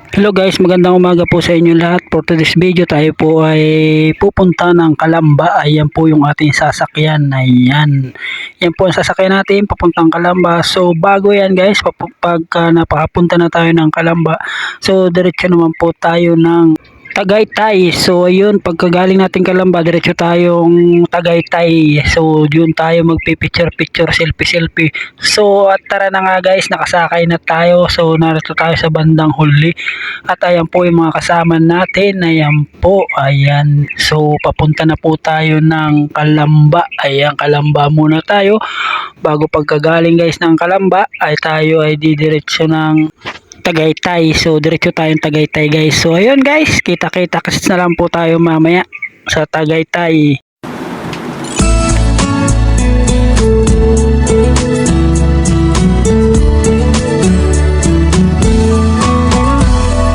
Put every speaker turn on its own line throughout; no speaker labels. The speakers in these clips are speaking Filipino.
Hello guys, magandang umaga po sa inyo lahat. For today's video tayo po ay pupunta ng Calamba. Ayan po yung ating sasakyan. Ayan. Yan po ang sasakyan natin papuntang Calamba. So bago yan guys, pagka napapunta na tayo ng Calamba, so diretso naman po tayo ng Tagaytay. So ayun, pagkagaling natin Calamba, diretso tayong Tagaytay. So yun tayo magpi-picture, selfie. So at tara na nga guys, nakasakay na tayo. So narito tayo sa bandang huli. At ayan po yung mga kasama natin. Ayan po, ayan. So papunta na po tayo ng Calamba. Ayan, Calamba muna tayo. Bago pagkagaling guys ng Calamba, ay tayo ay didiretso ng Tagaytay. So diretso tayong Tagaytay guys. So ayun guys, kita-kita kasi na lang po tayo mamaya sa Tagaytay.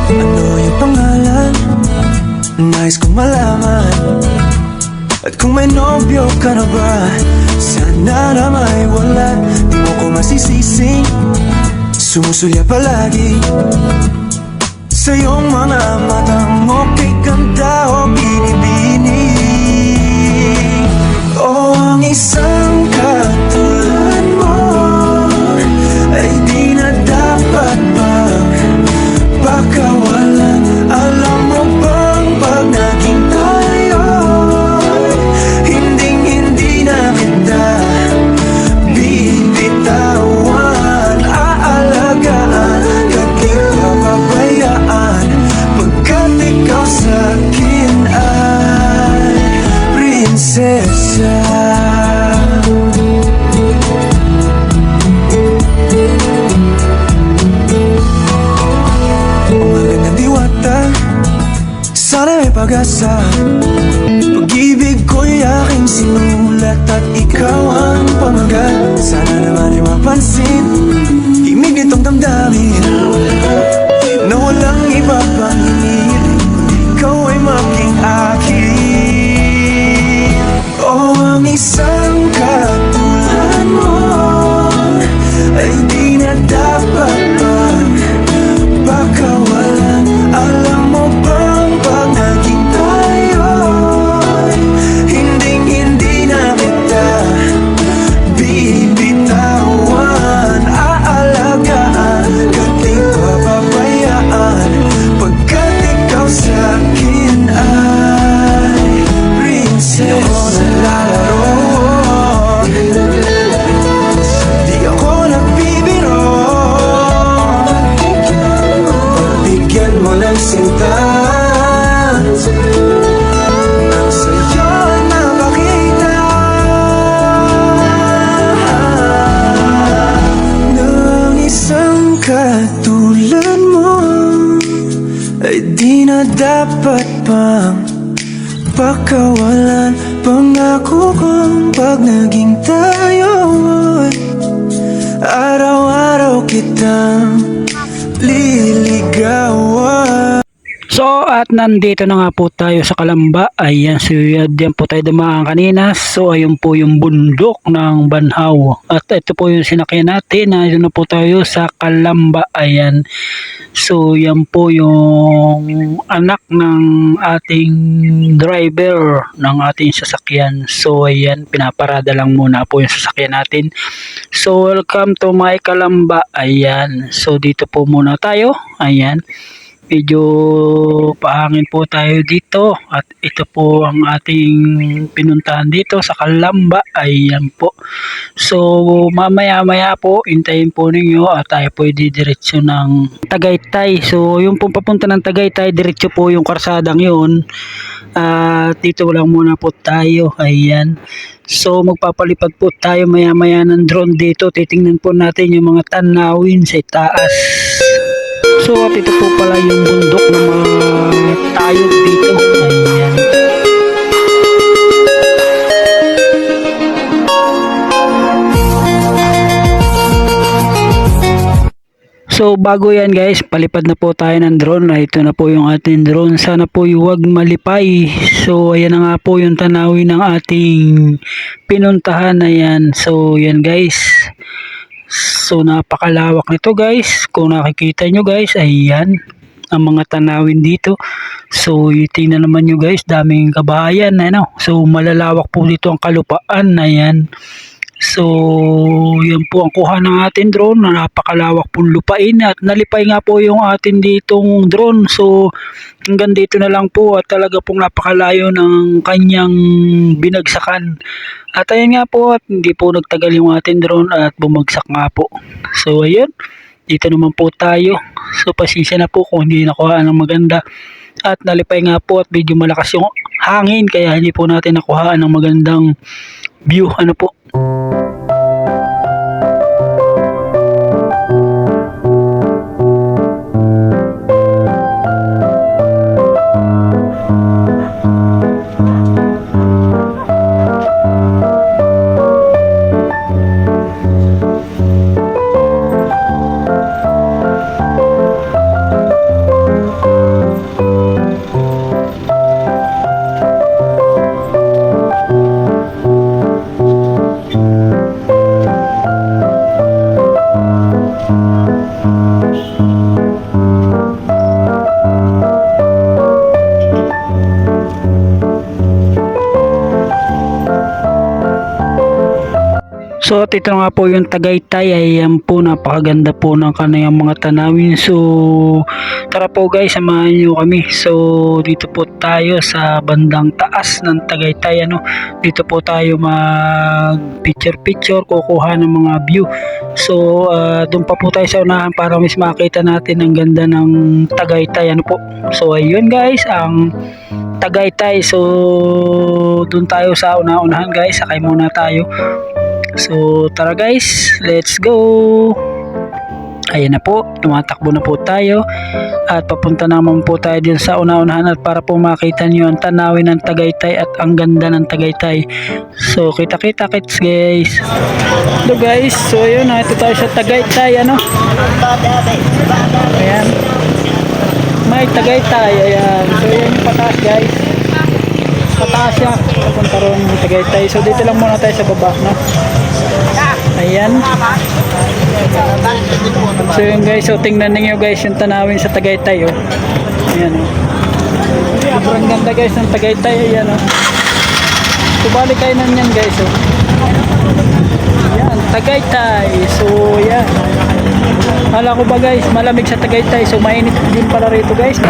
Ano yung pangalan? Nais kong malaman. At kung may nobyo ka na ba, sana na may wala. Di mo ko masisising sumusulya palagi sa iyong mga matang okay ganda o binibini. O ang isang katulad mo ay di na dapat bang pakawalan. Alam mo bang pag naging tayo, hindi na kita bibitawan. Aalagaan, kahit papabayaan, pagkat ikaw sa'kin ay prinsesa. Magandang diwata, sana may pag-asa. Pag-ibig ko'y aking sinulat at ikaw ang pamagat. Sana naman ay mapansin himig nitong damdamin na walang iba pang hinihiling kundi ikaw ay maging akin. O ang isang katulad mo ay di na dapat pang pakawalan. Alam mo bang pag naging tayo, hindi na kita bibitawan. Aalagaan, kahit papabayaan, pagkat ikaw sa'kin ay prinsesa. Di ako naglalaro, di ako nagbibiro. Bigyan mo ng sinta, ang sa'yo ay mapakita ng isang katulad mo ay di na dapat pang pakawalan. Pangako kong pag naging tayo, araw-araw kitang liligawan.
So at nandito na nga po tayo sa Calamba. Ayan, so yan po tayo dumaan kanina. So ayun po yung bundok ng Banhaw. At ito po yung sinakyan natin. Nandito na po tayo sa Calamba. Ayan. So yan po yung anak ng ating driver ng ating sasakyan. So ayan, pinaparada lang muna po yung sasakyan natin. So welcome to my Calamba. Ayan. So dito po muna tayo. Ayan. Medyo pahangin po tayo dito at ito po ang ating pinuntahan dito sa Calamba. Ayan po. So mamaya po hintayin po ninyo at tayo po didiretso ng Tagaytay. So yung pong papunta ng Tagaytay, diretso po yung karsadang yun. Dito lang muna po tayo. Ayan. So magpapalipad po tayo maya ng drone dito. Titingnan po natin yung mga tanawin sa itaas. So at ito po pala yung bundok ng mga tayog dito. Ayan. So bago yan guys, palipad na po tayo ng drone. Ito na po yung ating drone. Sana po huwag malipay. So ayan na nga po yung tanawin ng ating pinuntahan. Ayan. So yan guys. So napakalawak nito guys. Kung nakikita nyo guys, ayan. ang mga tanawin dito. So tingnan naman nyo guys, daming kabahayan, ano. So malalawak po dito ang kalupaan, ayan. So yan po ang kuha ng ating drone, na napakalawak pong lupain, at nalipay nga po yung atin ditong drone. So hanggang dito na lang po, at talaga pong napakalayo ng kanyang binagsakan. At ayun nga po, at hindi po nagtagal yung ating drone at bumagsak nga po. So ayun, dito naman po tayo. So pasensya na po kung hindi nakuha ng maganda, at nalipay nga po at medyo malakas yung hangin, kaya hindi po natin nakuha ng magandang view, ano po. So at ito nga po yung Tagaytay, ayan po, napakaganda po ng kanayang mga tanawin. So tara po guys, samahan nyo kami. So dito po tayo sa bandang taas ng Tagaytay, ano. Dito po tayo mag picture kukuha ng mga view. So doon pa po tayo sa unahan para mas makita natin ang ganda ng Tagaytay, ano po. So ayun guys, ang Tagaytay. So doon tayo sa unahan guys, sakay muna tayo. So tara guys, let's go. Ayan na po, tumatakbo na po tayo at papunta naman po tayo din sa una-unahan, at para po makita nyo ang tanawin ng Tagaytay at ang ganda ng Tagaytay. So kita-kita kits guys. Hello guys, so yun, ito tayo sa Tagaytay, ano. Ayan, may Tagaytay, ayan. So yun yung pataas guys, pataas siya, papunta ron yung Tagaytay. So dito lang muna tayo sa baba, no. Ayan. So yun guys, so tingnan niyo guys yung tanawin sa Tagaytay, oh. Ayan, oh. Sobrang ganda guys ng Tagaytay, ayan, oh. So balik kayo na yan guys, oh. Ayan, Tagaytay. So yan, kala ko ba guys malamig sa Tagaytay, so mainit din pala rito guys.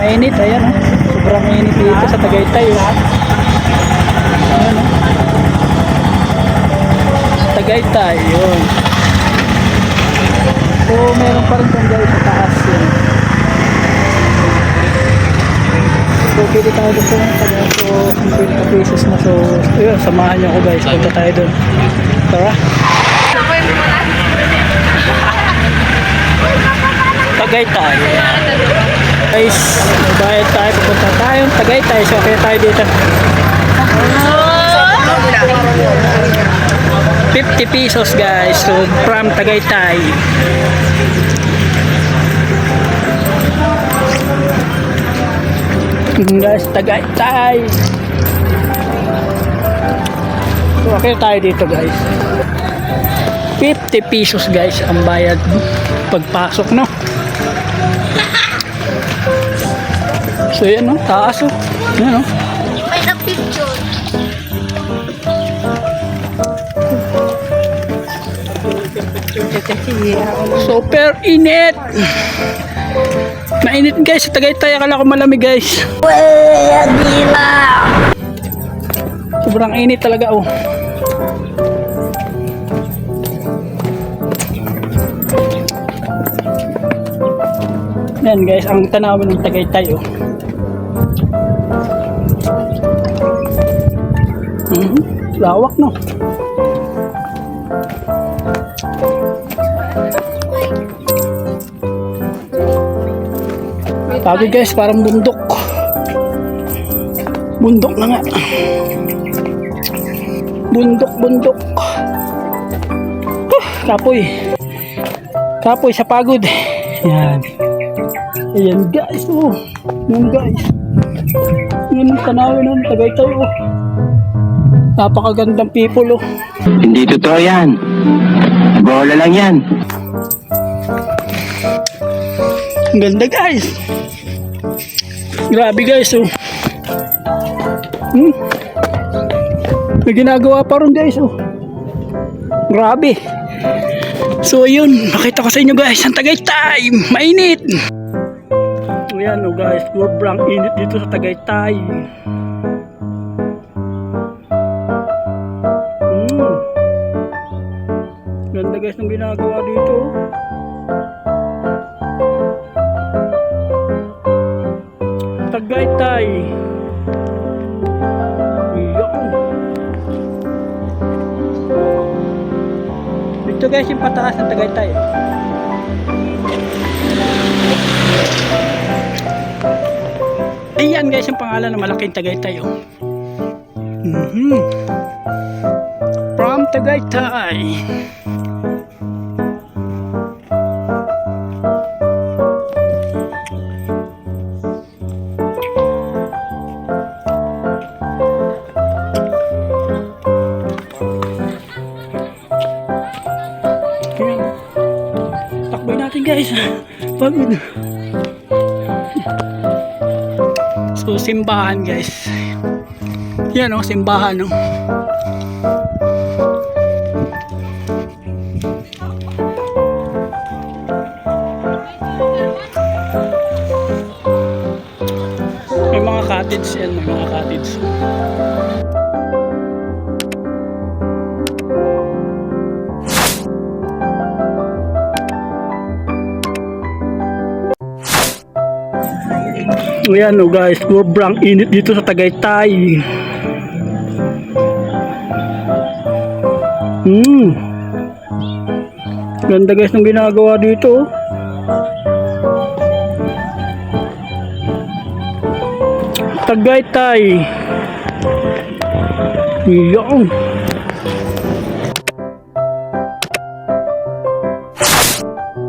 Mainit, ayan, oh. Sobrang mainit dito sa Tagaytay, oh. Ayan, oh. Tagaytay, yun. So meron pa rin kung guys sa taas yun. So pili tayo doon po ng taga. So 50 pesos na. So yun, samahan nyo ako guys, punta tayo doon. Tara. Tagaytay. Guys, bayad tayo, pupunta tayo Tagaytay. So kaya tayo dito. 50 pesos guys, so from Tagaytay. Guys, Tagaytay. So okay tayo dito guys. 50 pesos guys ang bayad pagpasok, no. So yan, no, taas, oh. Yan, no.
May na picture.
Super init. Mainit guys sa Tagaytay, akala ko malamig guys. Sobrang init talaga, oh. Yan guys, ang tanawin ng Tagaytay, oh. Lawak, no. Sabi guys, parang bundok. Bundok na nga. Bundok. Kapoy. Kapoy sa pagod. Yan. Ayan guys, oh. Yan guys. Yan ang tanawin ng Tagaytay, oh. Napakagandang people, oh.
Hindi totoo yan. Bola lang yan.
Ang ganda guys. Grabe guys oh. May ginagawa pa ron guys oh. Grabe. So ayun, nakita ko sa inyo guys, ang Tagaytay, mainit. Ayan oh guys, sobrang init dito sa Tagaytay. Ganda guys ng ginagawa dito. Tagaytay. Ayan. Dito guys yung pataas ng Tagaytay. Ayan guys yung pangalan ng malaking Tagaytay oh. From Tagaytay. Takboy natin guys. Pagod. So simbahan guys. Yan o, simbahan o. May mga cottage yan, may mga cottage. Ayan o guys, sobrang init dito sa Tagaytay. Ganda guys ng ginagawa dito. Tagaytay. Ayan.